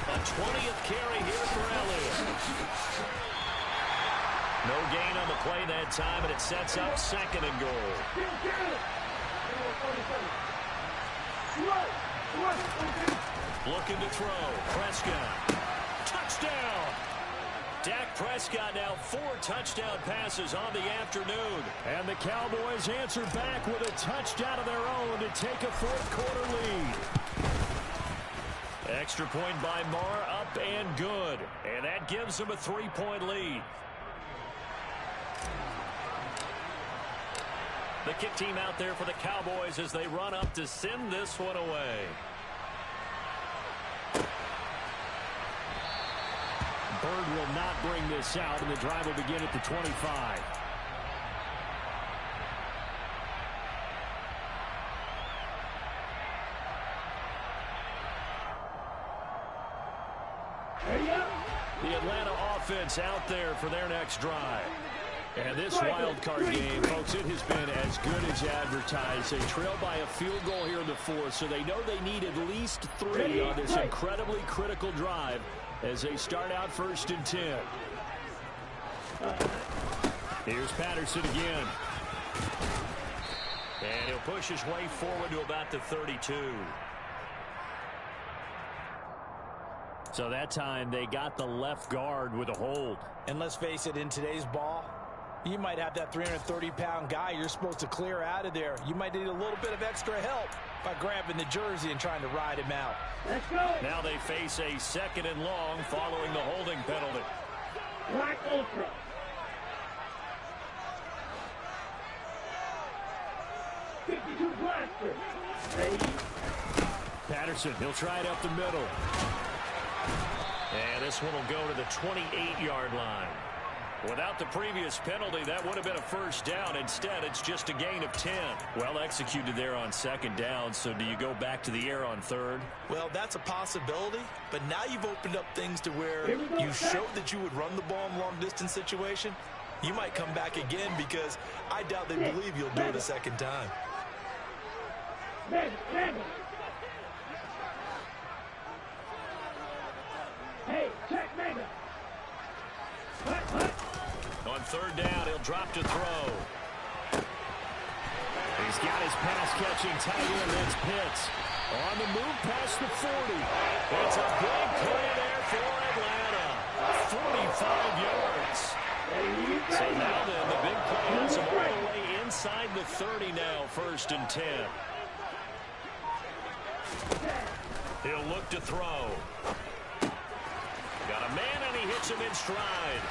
A 20th carry here for Elliott. No gain on the play that time, and it sets up 2nd and goal. Looking to throw. Prescott. Touchdown! Dak Prescott now 4 touchdown passes on the afternoon. And the Cowboys answer back with a touchdown of their own to take a 4th quarter lead. Extra point by Marr, up and good. And that gives them a 3-point lead. The kick team out there for the Cowboys as they run up to send this one away. Bird will not bring this out, and the drive will begin at the 25. The Atlanta offense out there for their next drive. And this wild card game, folks, it has been as good as advertised. They trail by a field goal here in the 4th, so they know they need at least 3 on this incredibly critical drive as they start out 1st and 10. Here's Patterson again. And he'll push his way forward to about the 32. So that time they got the left guard with a hold. And let's face it, in today's ball, you might have that 330-pound guy you're supposed to clear out of there. You might need a little bit of extra help by grabbing the jersey and trying to ride him out. Let's go. Now they face a 2nd and long following the holding penalty. Black Ultra. .52 blaster. Ready. Patterson, he'll try it up the middle. And this one will go to the 28-yard line. Without the previous penalty, that would have been a 1st down. Instead, it's just a gain of 10. Well executed there on 2nd down, so do you go back to the air on 3rd? Well, that's a possibility, but now you've opened up things to where you showed that you would run the ball in long-distance situation. You might come back again because I doubt they believe you'll do it a 2nd time. Hey, check Mega. On 3rd down, he'll drop to throw. He's got his pass-catching tight end. That's Pitts. On the move past the 40. It's a big play there for Atlanta. 45 yards. So now then, the big play has him all the way inside the 30 now, 1st and 10. He'll look to throw. Got a man, and he hits him in stride.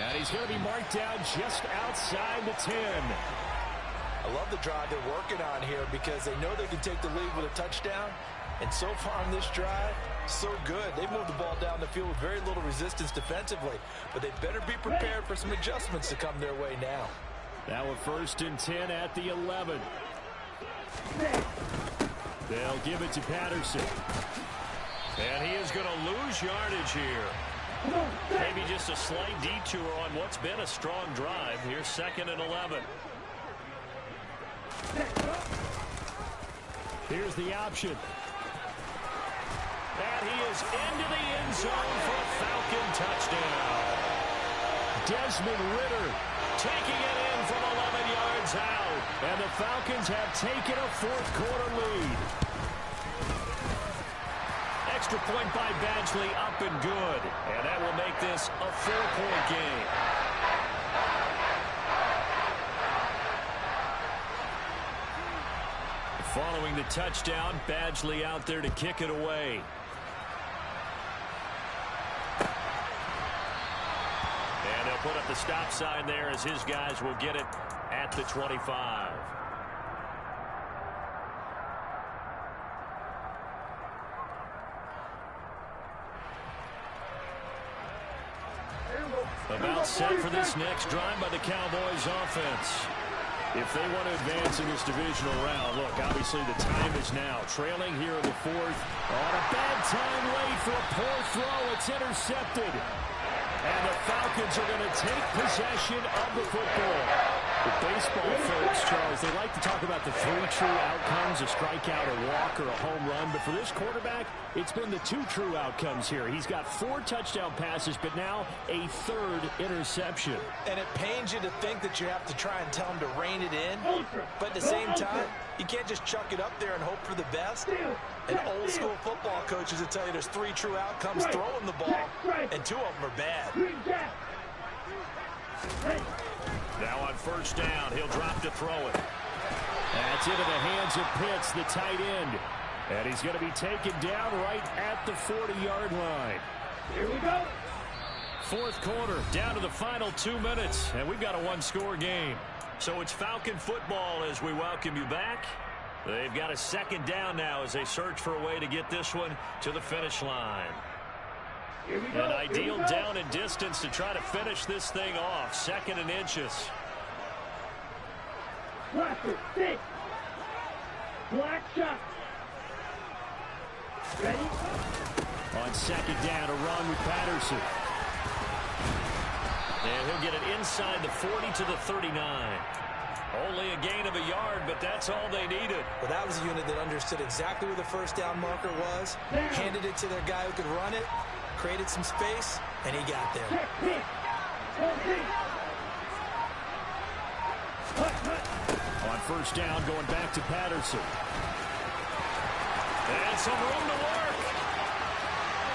And he's going to be marked down just outside the 10. I love the drive they're working on here because they know they can take the lead with a touchdown. And so far on this drive, so good. They moved the ball down the field with very little resistance defensively. But they better be prepared for some adjustments to come their way now. Now a 1st and 10 at the 11. They'll give it to Patterson. And he is going to lose yardage here. Maybe just a slight detour on what's been a strong drive. Here's 2nd and 11. Here's the option. And he is into the end zone for a Falcon touchdown. Desmond Ridder taking it in from 11 yards. And the Falcons have taken a fourth-quarter lead. Extra point by Badgley, up and good. And that will make this a 4-point game. Following the touchdown, Badgley out there to kick it away. And they'll put up the stop sign there as his guys will get it at the 25. About set for this next drive by the Cowboys offense. If they want to advance in this divisional round, look, obviously the time is now. Trailing here in the fourth. On a bad time late for a poor throw. It's intercepted. And the Falcons are going to take possession of the football. The baseball folks, Charles, they like to talk about the 3 true outcomes, a strikeout, a walk, or a home run. But for this quarterback, it's been the 2 true outcomes here. He's got 4 touchdown passes, but now a 3rd interception. And it pains you to think that you have to try and tell him to rein it in. But at the same time, you can't just chuck it up there and hope for the best. And old school football coaches will tell you there's 3 true outcomes throwing the ball, and 2 of them are bad. Now on first down, he'll drop to throw it. That's into the hands of Pitts, the tight end. And he's going to be taken down right at the 40-yard line. Here we go. Fourth quarter, down to the final 2 minutes, and we've got a 1-score game. So it's Falcon football as we welcome you back. They've got a second down now as they search for a way to get this one to the finish line. An ideal down and distance to try to finish this thing off. 2nd and inches. Blaster, 6. Black shot. Ready? On second down, a run with Patterson. And he'll get it inside the 40 to the 39. Only a gain of a yard, but that's all they needed. Well, that was a unit that understood exactly where the first down marker was, handed it to their guy who could run it, created some space, and he got there. On first down, going back to Patterson. And some room to work.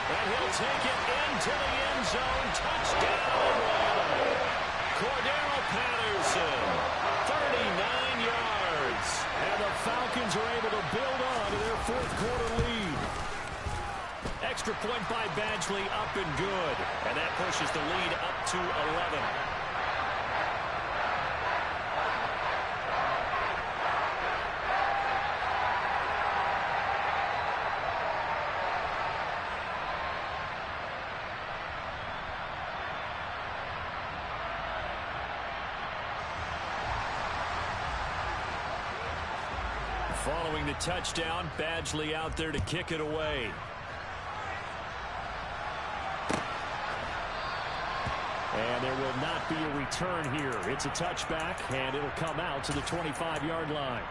And he'll take it into the end zone. Touchdown. Cordero Patterson, 39 yards. And the Falcons are able to build on to their fourth-quarter lead. Extra point by Badgley, up and good. And that pushes the lead up to 11. Following the touchdown, Badgley out there to kick it away. And there will not be a return here. It's a touchback, and it'll come out to the 25-yard line.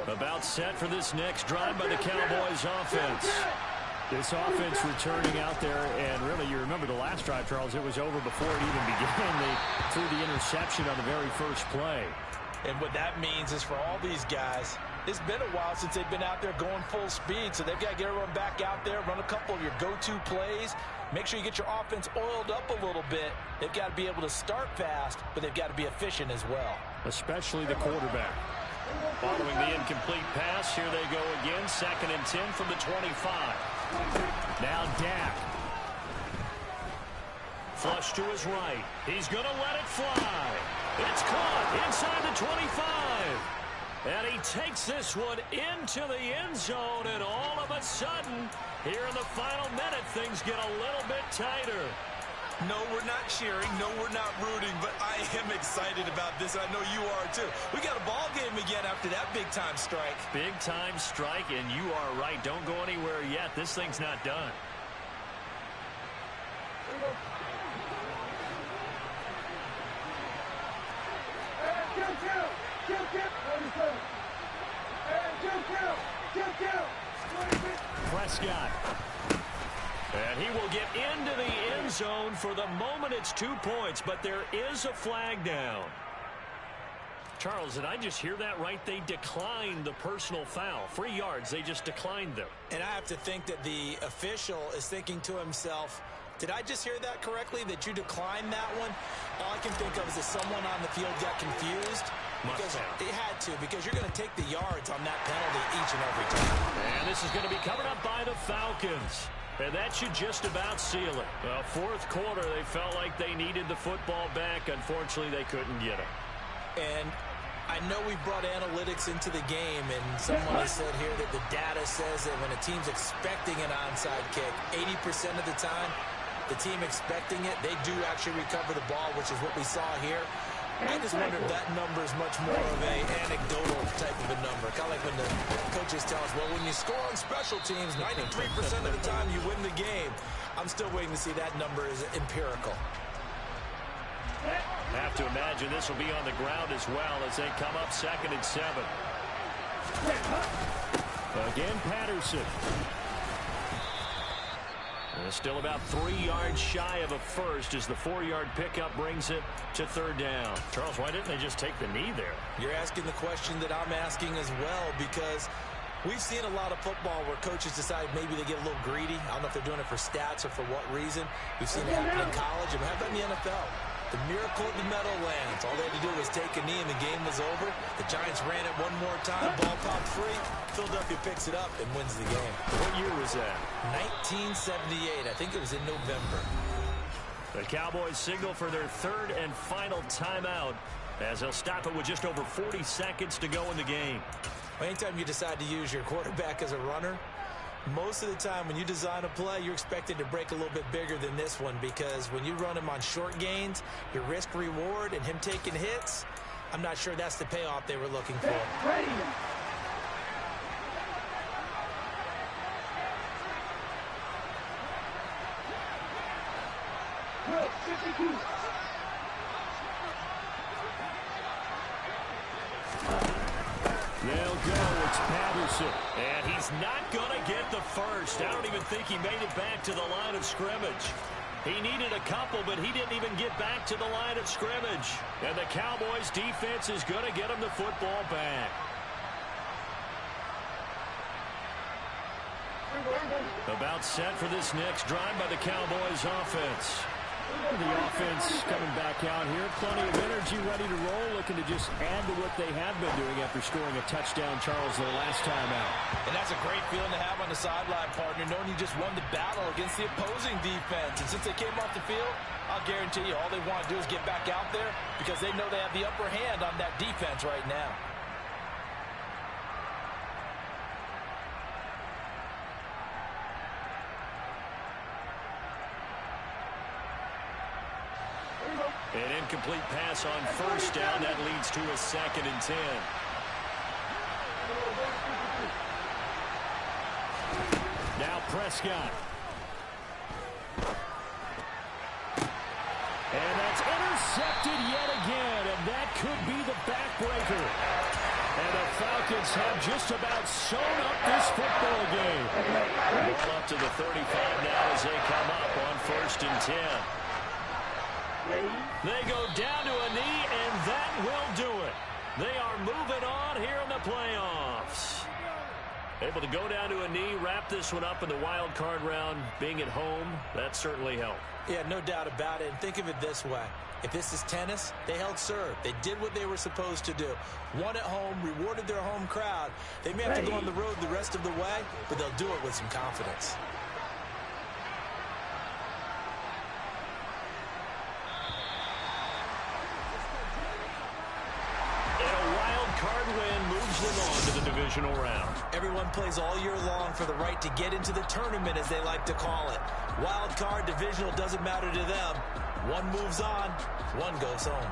About set for this next drive by the Cowboys offense. This offense returning out there, and really, you remember the last drive, Charles, it was over before it even began. They threw the interception on the very first play. And what that means is for all these guys, it's been a while since they've been out there going full speed, so they've got to get everyone back out there, run a couple of your go-to plays, make sure you get your offense oiled up a little bit. They've got to be able to start fast, but they've got to be efficient as well. Especially the quarterback. Following the incomplete pass, here they go again. 2nd and 10 from the 25. Now Dak. Flush to his right. He's going to let it fly. It's caught inside the 25. And he takes this one into the end zone, and all of a sudden, here in the final minute, things get a little bit tighter. No, we're not cheering. No, we're not rooting, but I am excited about this. I know you are, too. We got a ball game again after that big-time strike. Big-time strike, and you are right. Don't go anywhere yet. This thing's not done. Prescott. And he will get into the end zone. For the moment, it's 2 points, but there is a flag down. Charles, did I just hear that right? They declined the personal foul. 3 yards, they just declined them. And I have to think that the official is thinking to himself, did I just hear that correctly, that you declined that one? All I can think of is that someone on the field got confused. Because they had to, because you're going to take the yards on that penalty each and every time. And this is going to be covered up by the Falcons. And that should just about seal it. Well, fourth quarter, they felt like they needed the football back. Unfortunately, they couldn't get it. And I know we brought analytics into the game, and someone has said here that the data says that when a team's expecting an onside kick, 80% of the time, the team expecting it, they do actually recover the ball, which is what we saw here. I just wonder if that number is much more of a anecdotal type of a number. Kind of like when the coaches tell us, well, when you score on special teams, 93% of the time you win the game. I'm still waiting to see that number is empirical. Have to imagine this will be on the ground as well as they come up 2nd and 7. Again, Patterson. Still about 3 yards shy of a first as the 4-yard pickup brings it to 3rd down. Charles, why didn't they just take the knee there? You're asking the question that I'm asking as well, because we've seen a lot of football where coaches decide maybe they get a little greedy. I don't know if they're doing it for stats or for what reason. We've seen it happen in college, and we have that in the NFL. The miracle of the Meadowlands. All they had to do was take a knee and the game was over. The Giants ran it one more time. Ball popped free. Philadelphia picks it up and wins the game. What year was that? 1978. I think it was in November. The Cowboys signal for their 3rd and final timeout as they'll stop it with just over 40 seconds to go in the game. Anytime you decide to use your quarterback as a runner, most of the time when you design a play, you're expected to break a little bit bigger than this one, because when you run him on short gains, your risk-reward and him taking hits, I'm not sure that's the payoff they were looking for. They'll go. It's Patterson. And he's not going to get the first. I don't even think he made it back to the line of scrimmage. He needed a couple, but he didn't even get back to the line of scrimmage. And the Cowboys defense is going to get him the football back. About set for this next drive by the Cowboys offense. The offense coming back out here. Plenty of energy, ready to roll, looking to just add to what they have been doing after scoring a touchdown, Charles, their last time out. And that's a great feeling to have on the sideline, partner, knowing you just won the battle against the opposing defense. And since they came off the field, I'll guarantee you all they want to do is get back out there, because they know they have the upper hand on that defense right now. An incomplete pass on 1st down. That leads to a 2nd and 10. Now Prescott. And that's intercepted yet again, and that could be the backbreaker. And the Falcons have just about sewn up this football game. Ball up to the 35 now as they come up on 1st and 10. They go down to a knee, and that will do it. They are moving on here in the playoffs. Able to go down to a knee, wrap this one up in the wild card round. Being at home, that certainly helped. Yeah, no doubt about it. And think of it this way. If this is tennis, they held serve. They did what they were supposed to do. Won at home, rewarded their home crowd. They may have to go on the road the rest of the way, but they'll do it with some confidence. Win moves them on to the divisional round. Everyone plays all year long for the right to get into the tournament, as they like to call it. Wild card, divisional, doesn't matter to them. One moves on, one goes home.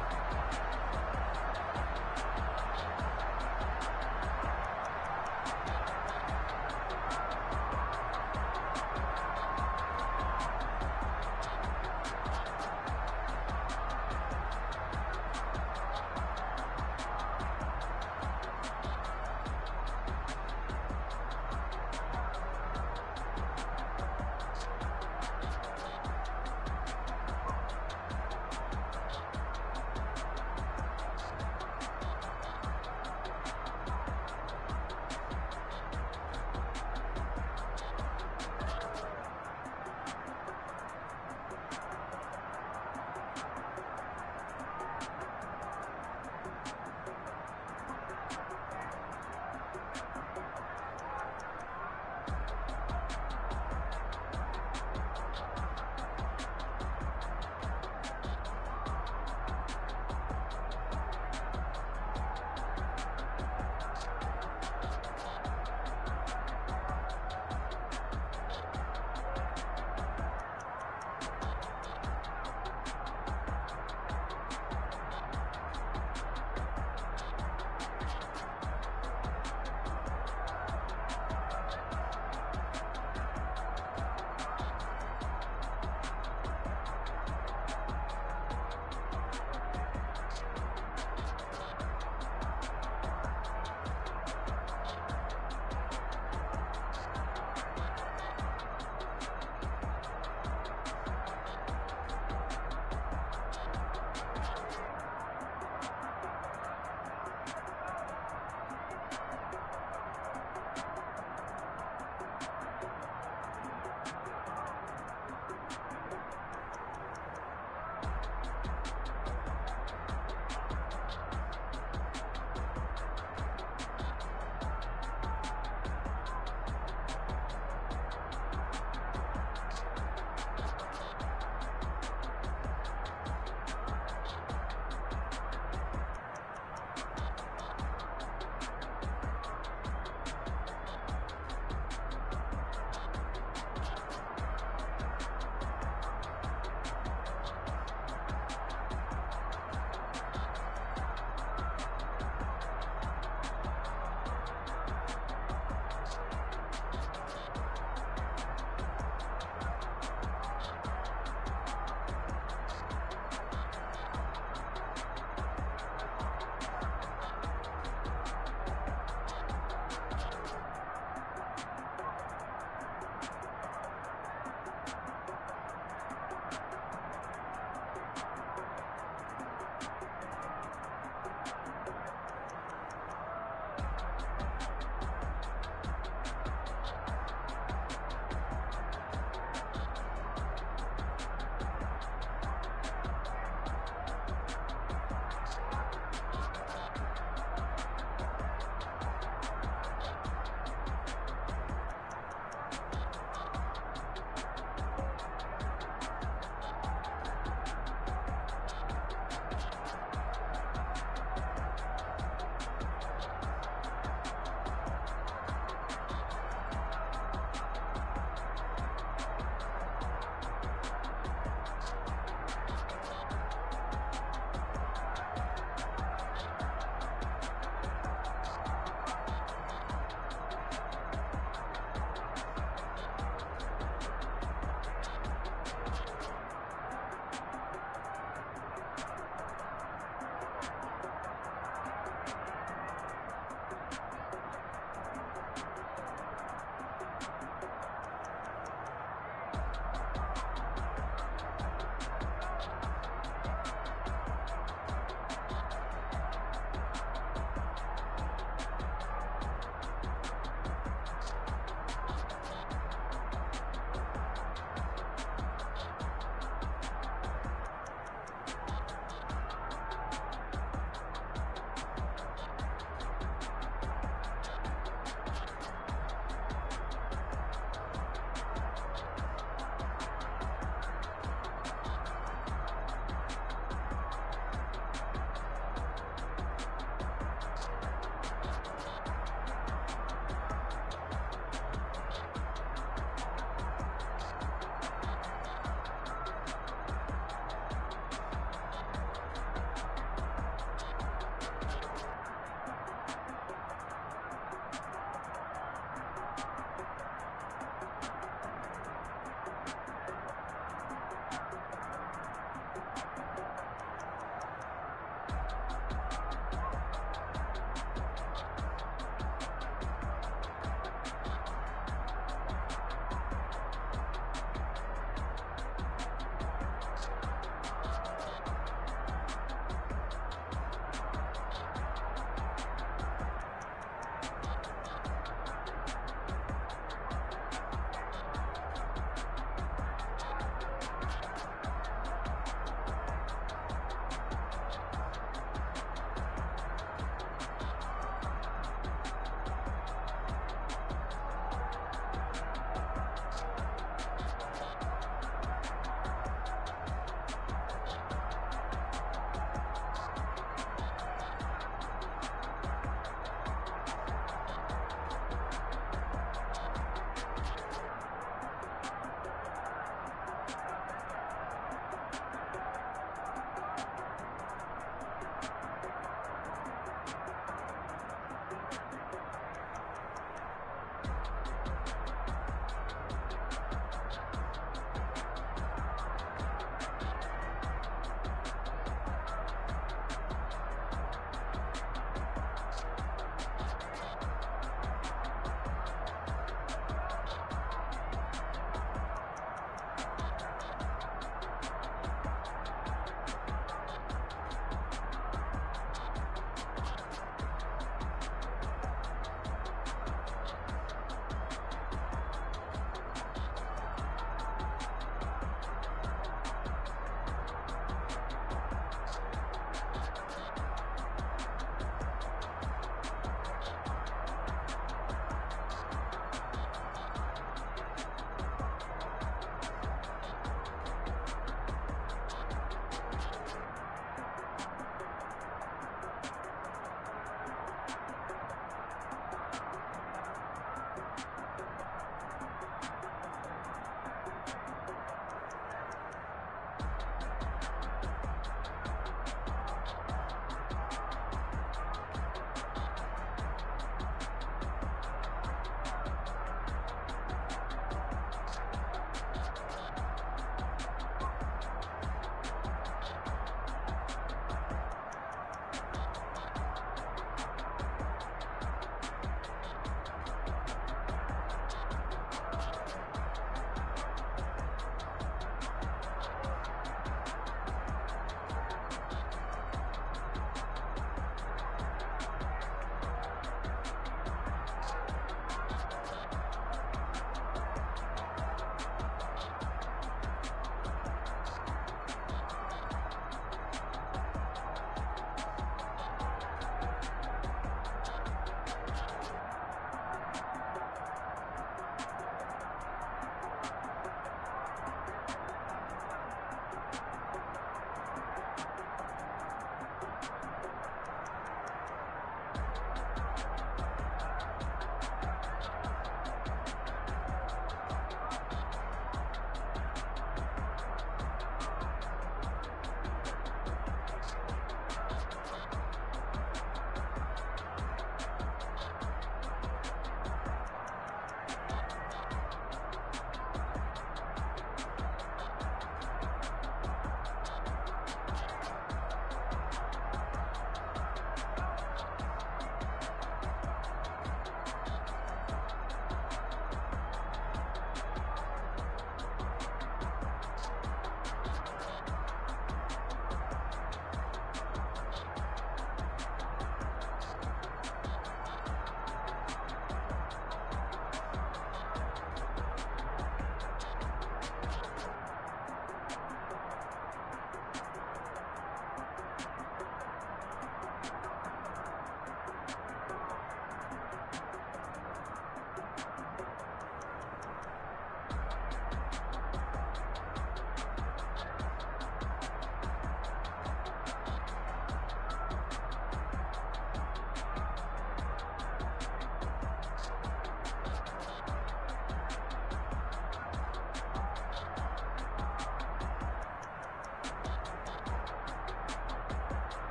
much.